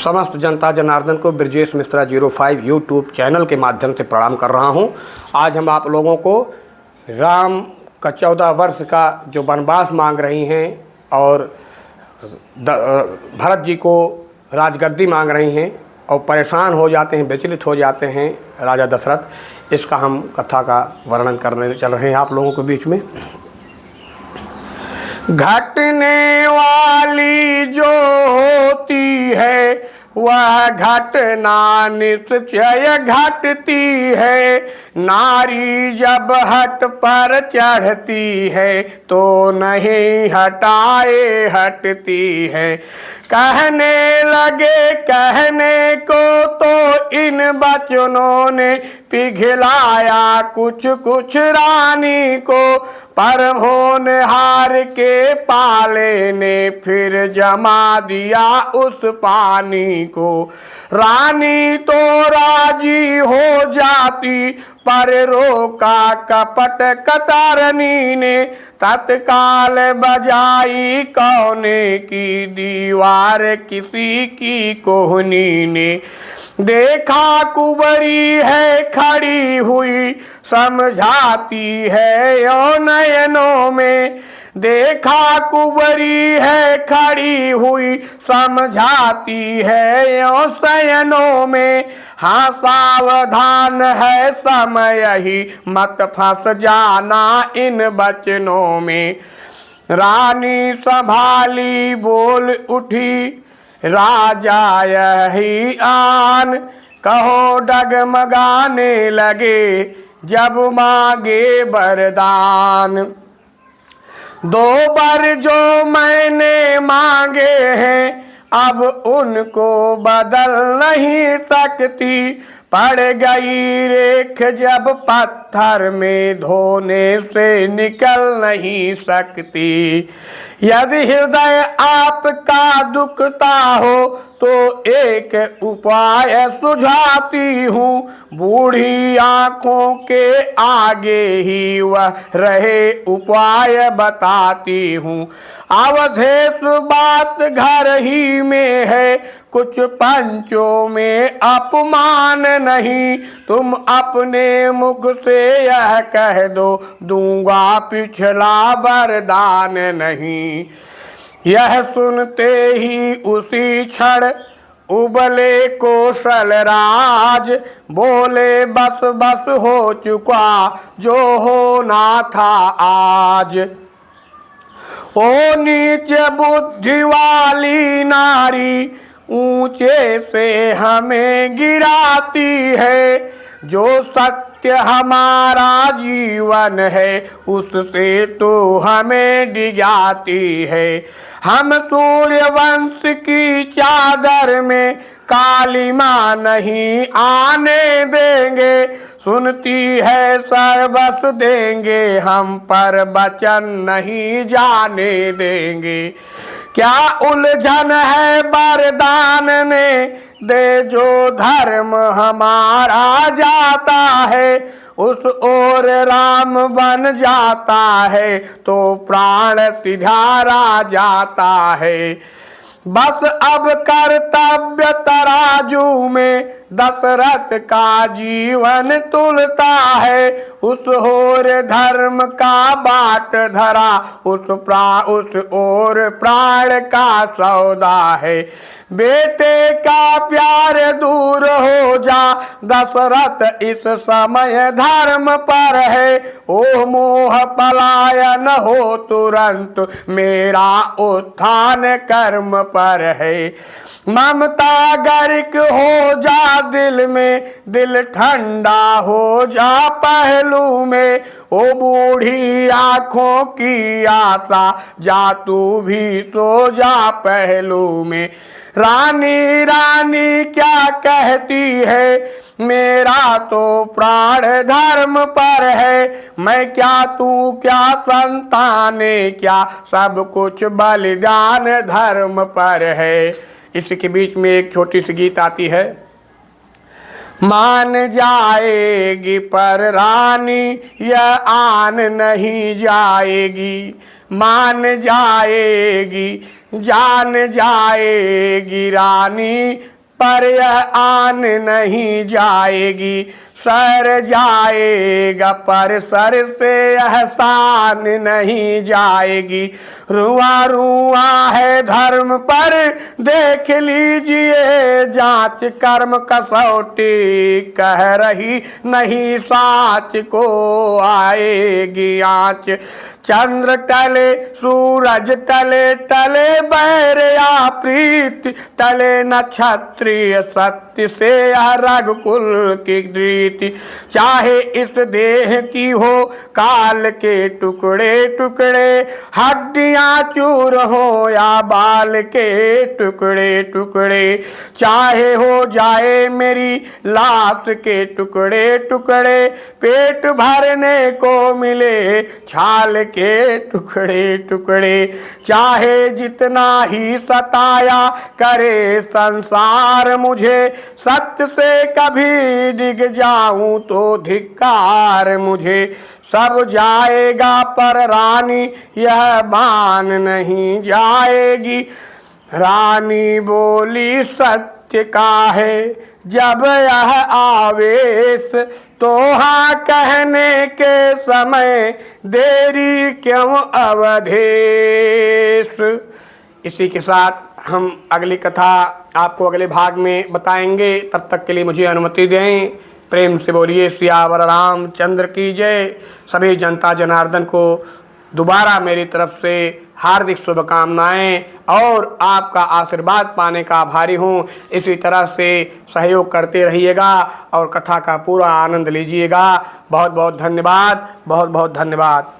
समस्त जनता जनार्दन को Brajesh Mishra 05 YouTube channel के माध्यम से प्रणाम कर रहा हूं। आज हम आप लोगों को राम का 14 वर्ष का जो वनवास मांग रही हैं और भरत जी को राजगद्दी मांग रही हैं और परेशान हो जाते हैं, विचलित हो जाते हैं राजा दशरथ, इसका हम कथा का वर्णन करने चल रहे हैं आप लोगों के बीच में। घटने वाली जो होती है वह घटना निश्चय घटती है। नारी जब हट पर चढ़ती है तो नहीं हटाए हटती है। कहने लगे कहने को तो इन बचनों ने पिघलाया कुछ कुछ रानी को, पर होनहार के पाले ने फिर जमा दिया उस पानी को। रानी तो राजी हो जाती पर रोका कपट कतरनी ने, तत्काल बजाई कोने की दीवार किसी की कोहनी ने। देखा कुंवरी है खड़ी हुई समझाती है यो नयनों में। देखा कुंवरी है खड़ी हुई समझाती है यो सयनों में। हाँ सावधान है समय ही मत फंस जाना इन बचनों में। रानी संभाली बोल उठी राजा यही आन, कहो डगमगाने लगे जब मांगे वरदान। दो बार जो मैंने मांगे हैं अब उनको बदल नहीं सकती। पड़ गई रेख जब पत्थर में धोने से निकल नहीं सकती। यदि हृदय आपका दुखता हो तो एक उपाय सुझाती हूँ। बूढ़ी आँखों के आगे ही वह रहे उपाय बताती हूँ। अवधेश बात घर ही में है कुछ पंचों में अपमान नहीं। तुम अपने मुख से यह कह दो दूंगा पिछला वरदान नहीं। यह सुनते ही उसी क्षण उबले कौशल राज बोले बस बस हो चुका जो होना था आज। ओ नीच बुद्धि वाली नारी ऊंचे से हमें गिराती है। जो सत्य हमारा जीवन है उससे तो हमें डिगाती है। हम सूर्य वंश की चादर में कालिमा नहीं आने देंगे। सुनती है सर्वस देंगे हम पर वचन नहीं जाने देंगे। क्या उलझन है वरदान ने दे जो धर्म हमारा जाता है। उस ओर राम बन जाता है तो प्राण सिधारा जाता है। बस अब कर्तव्य तराजू में दशरथ का जीवन तुलता है। उस ओर धर्म का बाट धरा उस ओर प्राण का सौदा है। बेटे का प्यार दूर हो जा दशरथ इस समय धर्म पर है। ओह मोह पलायन हो तुरंत मेरा उत्थान कर्म पर है। ममता गर्क हो जा दिल में दिल ठंडा हो जा पहलू में। ओ बूढ़ी आँखों की आशा जा तू भी सो जा पहलू में। रानी रानी क्या कहती है मेरा तो प्राण धर्म पर है। मैं क्या तू क्या संताने क्या सब कुछ बलिदान धर्म पर है। इसके बीच में एक छोटी सी गीत आती है। मान जाएगी पर रानी यह आन नहीं जाएगी। मान जाएगी जान जाएगी रानी पर यह आन नहीं जाएगी। सर जाएगा पर सर से एहसान नहीं जाएगी। रुआ रुआ है धर्म पर देख लीजिए जांच कर्म कसौटी, कह रही नहीं साच को आएगी आँच। चंद्र टले सूरज टले, टले बैर या प्रीत, टले न क्षत्रिय सत्य से यह रघुकुल की रीति। चाहे इस देह की हो काल के टुकड़े टुकड़े, हड्डियां चूर हो या बाल के टुकड़े टुकड़े। चाहे हो जाए मेरी लाश के टुकड़े टुकड़े, पेट भरने को मिले छाल के टुकड़े टुकड़े। चाहे जितना ही सताया करे संसार मुझे, सत्य से कभी डिग जाऊं तो धिक्कार मुझे। सब जाएगा पर रानी यह मान नहीं जाएगी। रानी बोली सत्य का है जब यह आवेश, तो हाँ कहने के समय देरी क्यों अवधेश। इसी के साथ हम अगली कथा आपको अगले भाग में बताएंगे। तब तक के लिए मुझे अनुमति दें। प्रेम से बोलिए सियावर रामचंद्र की जय। सभी जनता जनार्दन को दोबारा मेरी तरफ से हार्दिक शुभकामनाएं और आपका आशीर्वाद पाने का आभारी हूँ। इसी तरह से सहयोग करते रहिएगा और कथा का पूरा आनंद लीजिएगा। बहुत बहुत धन्यवाद, बहुत बहुत धन्यवाद।